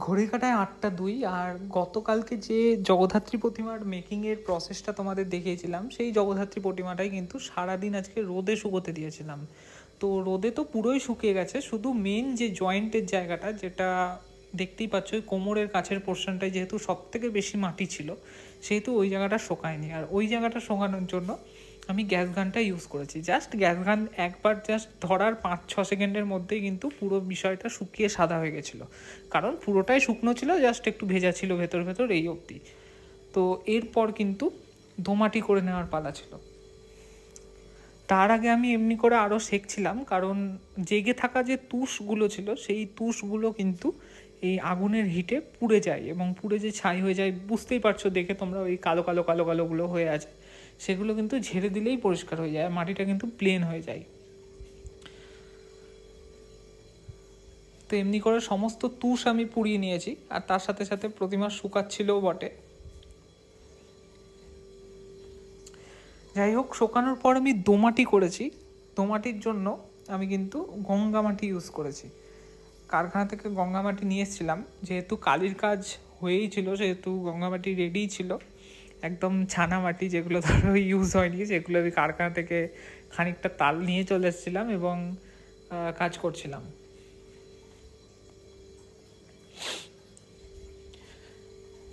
ঘড়ির কাঁটায় 8টা 2। আর গতকালকে যে জগদ্ধাত্রী প্রতিমার মেকিংয়ের প্রসেসটা তোমাদের দেখিয়েছিলাম, সেই জগদ্ধাত্রী প্রতিমাটাই কিন্তু সারাদিন আজকে রোদে শুকোতে দিয়েছিলাম। তো রোদে তো পুরোই শুকিয়ে গেছে, শুধু মেন যে জয়েন্টের জায়গাটা, যেটা দেখতেই পাচ্ছ ওই কোমরের কাছের পোর্শনটায় যেহেতু সব থেকে বেশি মাটি ছিল, সেহেতু ওই জায়গাটা শোকায়নি। আর ওই জায়গাটা শোকানোর জন্য আমি গ্যাস গানটা ইউজ করেছি। জাস্ট গ্যাস গান একবার জাস্ট ধরার 5-6 সেকেন্ডের মধ্যেই কিন্তু পুরো বিষয়টা শুকিয়ে সাদা হয়ে গেছিলো, কারণ পুরোটাই শুকনো ছিল, জাস্ট একটু ভেজা ছিল ভেতর ভেতর এই অবধি। তো এরপর কিন্তু দোমাটি করে নেওয়ার পালা ছিল। তার আগে আমি এমনি করে আরও শেখছিলাম, কারণ জেগে থাকা যে তুষগুলো ছিল সেই তুষগুলো কিন্তু এই আগুনের হিটে পুড়ে যায়, এবং পুড়ে যে ছাই হয়ে যায়, বুঝতেই পারছো দেখে তোমরা, ওই কালো কালো কালো কালোগুলো হয়ে আছে, সেগুলো কিন্তু ঝেড়ে দিলেই পরিষ্কার হয়ে যায়, মাটিটা কিন্তু প্লেন হয়ে যায়। তো এমনি করে সমস্ত তুষ আমি পুড়িয়ে নিয়েছি, আর তার সাথে সাথে প্রতিমা শুকাচ্ছিলও বটে। যাই হোক, শুকানোর পর আমি দোমাটি করেছি। দোমাটির জন্য আমি কিন্তু গঙ্গা মাটি ইউজ করেছি। কারখানা থেকে গঙ্গা মাটি নিয়ে এসেছিলাম, যেহেতু কালির কাজ হয়েই ছিল সেহেতু গঙ্গা মাটি রেডিই ছিল। একদম ছানা মাটি, যেগুলো ধরো ইউজ হয়নি, সেগুলো আমি কারখানা থেকে খানিকটা তাল নিয়ে চলে এসেছিলাম এবং কাজ করছিলাম।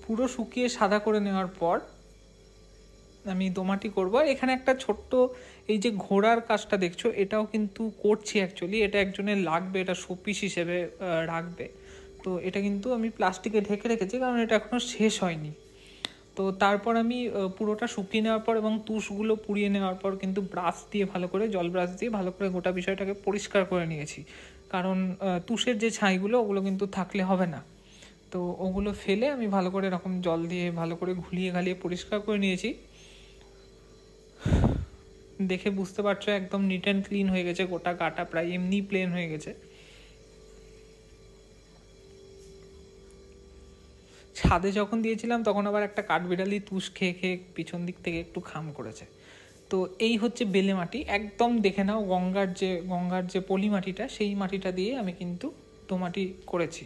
পুরো শুকিয়ে সাদা করে নেওয়ার পর আমি দোমাটি করবো। আর এখানে একটা ছোট্ট, এই যে ঘোড়ার কাজটা দেখছো, এটাও কিন্তু করছি অ্যাকচুয়ালি, এটা একজনের লাগবে, এটা শোপিস হিসেবে রাখবে। তো এটা কিন্তু আমি প্লাস্টিকে ঢেকে রেখেছি, কারণ এটা এখনও শেষ হয়নি। তো তারপর আমি পুরোটা শুকিয়ে নেওয়ার পর এবং তুষগুলো পুড়িয়ে নেওয়ার পর কিন্তু ব্রাশ দিয়ে ভালো করে, জল ব্রাশ দিয়ে ভালো করে গোটা বিষয়টাকে পরিষ্কার করে নিয়েছি। কারণ তুষের যে ছাইগুলো, ওগুলো কিন্তু থাকলে হবে না। তো ওগুলো ফেলে আমি ভালো করে এরকম জল দিয়ে ভালো করে ঘুলিয়ে ঘালিয়ে পরিষ্কার করে নিয়েছি। দেখে বুঝতে পারছো একদম নিট অ্যান্ড ক্লিন হয়ে গেছে, গোটা গাটা প্রায় এমনি প্লেন হয়ে গেছে। ছাদে যখন দিয়েছিলাম তখন আবার একটা কাঠবিড়ালি তুষ খেয়ে খেয়ে পিছন দিক থেকে একটু খাম করেছে। তো এই হচ্ছে বেলে মাটি, একদম দেখে নাও গঙ্গার যে পলি মাটিটা, সেই মাটিটা দিয়ে আমি কিন্তু দোমাটি করেছি।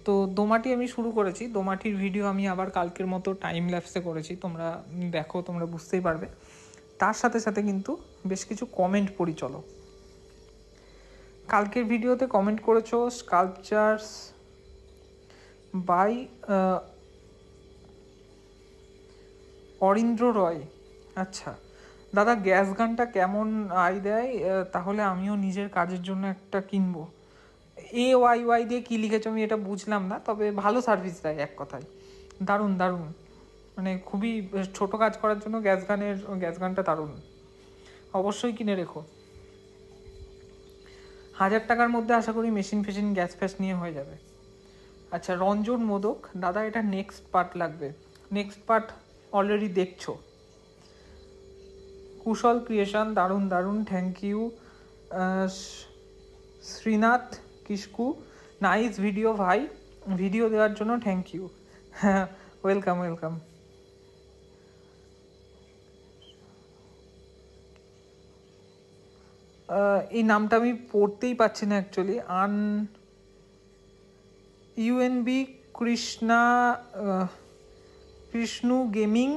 তো দোমাটি আমি শুরু করেছি, দোমাটির ভিডিও আমি আবার কালকের মতো টাইম ল্যাপসে করেছি, তোমরা দেখো, তোমরা বুঝতেই পারবে। তার সাথে সাথে কিন্তু বেশ কিছু কমেন্ট পড়ি চলো। কালকের ভিডিওতে কমেন্ট করেছো স্কাল্পচার্স বাই অরিন্দ্র রয়। আচ্ছা দাদা, গ্যাস গানটা কেমন আয় দেয়? তাহলে আমিও নিজের কাজের জন্য একটা কিনবো। AYY দিয়ে কী লিখেছো আমি এটা বুঝলাম না, তবে ভালো সার্ভিস দেয় এক কথায়, দারুণ দারুণ। মানে খুবই ছোট কাজ করার জন্য গ্যাস গানটা দারুণ, অবশ্যই কিনে রেখো। 1000 টাকার মধ্যে আশা করি মেশিন ফেশিন গ্যাস ফ্যাস নিয়ে হয়ে যাবে। আচ্ছা, রঞ্জন মোদক, দাদা এটা নেক্সট পার্ট লাগবে। নেক্সট পার্ট অলরেডি দেখছো। কুশল ক্রিয়েশন, দারুণ দারুণ, thank you. Srinath Kisku, nice video ভাই, ভিডিও দেওয়ার জন্য থ্যাংক ইউ। হ্যাঁ, ওয়েলকাম ওয়েলকাম। এই নামটা আমি পড়তেই পাচ্ছি না actually. UNB Krishnu gaming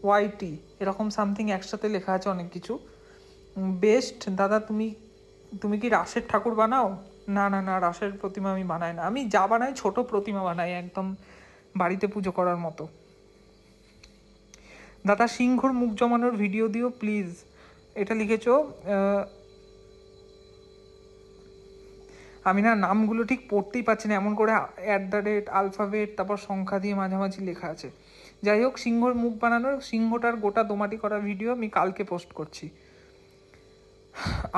YT, এরকম সামথিং একসাথে লেখা আছে অনেক কিছু। বেস্ট দাদা, তুমি কি রাসের ঠাকুর বানাও? না না না, রাসের প্রতিমা আমি বানাই না, আমি যা বানাই ছোট প্রতিমা বানাই, একদম বাড়িতে পুজো করার মতো। দাদা সিংহর মুখ জমানোর ভিডিও দিও প্লিজ, এটা লিখেছো। আমি না নামগুলো ঠিক পড়তেই পারছি না, এমন করে @আলফাবেট তারপর সংখ্যা দিয়ে মাঝামাঝি লেখা আছে। যাই হোক, সিংহর মুখ বানানোর, সিংহটার গোটা দোমাটি করা ভিডিও আমি কালকে পোস্ট করছি।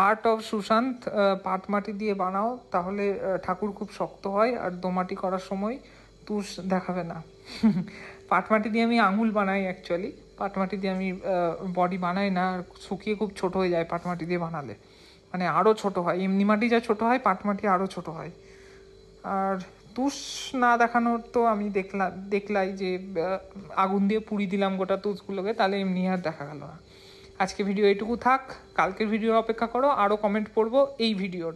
আর্ট অফ সুশান্ত, পাটমাটি দিয়ে বানাও, তাহলে ঠাকুর খুব শক্ত হয় আর দোমাটি করার সময় তুষ দেখাবে না। পাটমাটি দিয়ে আমি আঙুল বানাই অ্যাকচুয়ালি, পাটমাটি দিয়ে আমি বডি বানাই না, আর শুকিয়ে খুব ছোট হয়ে যায় পাটমাটি দিয়ে বানালে, মানে আরও ছোট হয়, এমনি মাটি যা ছোট হয় পাটমাটি আরও ছোট হয়। আর তুষ না দেখানোর তো আমি দেখলাই যে আগুন দিয়ে পুড়ি দিলাম গোটা তুষগুলোকে, তাহলে এমনি আর দেখা গেল না। আজকে ভিডিও এইটুকু থাক, কালকের ভিডিওর অপেক্ষা করো, আরও কমেন্ট পড়বো এই ভিডিওর।